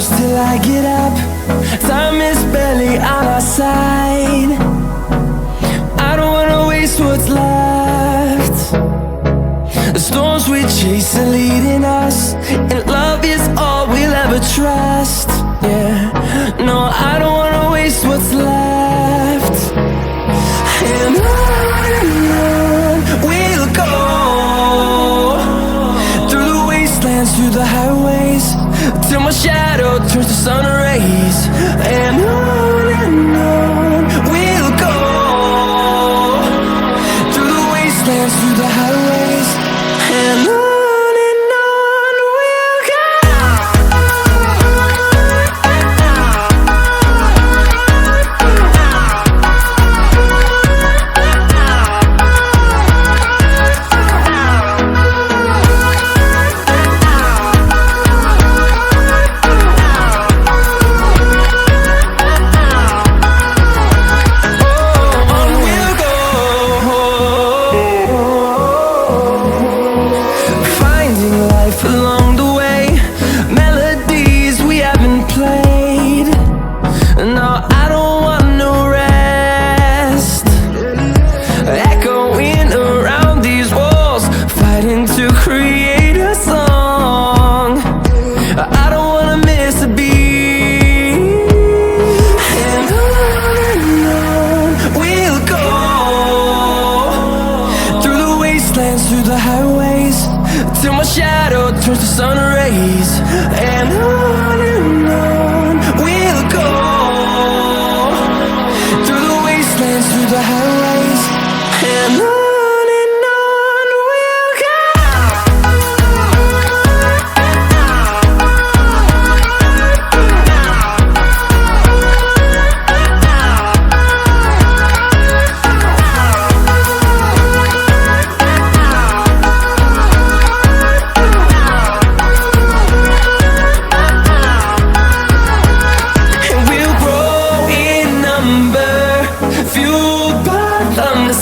close till I get up. Time is barely on our side. I don't wanna waste what's left. The storms we chase are leading us, and love is all we'll ever trust. Yeah, no, I don't wanna waste what's left. And on we'll go, through the wastelands, through the highways, till my shadow turns to sun rays. And on we'll go, through the wastelands, through the highways, and on. Along the way, melodies we haven't played. No, I don't want no rest. Echoing around these walls, fighting to create a song. I don't wanna miss a beat. And on we'll go, through the wastelands, through the highways, till my shadow turns to sun rays. And on we'll go, through the wastelands, through the highways, and on we'll go.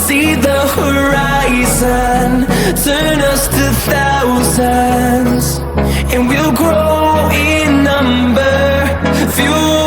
See the horizon, turn us to thousands, and we'll grow in number, fuel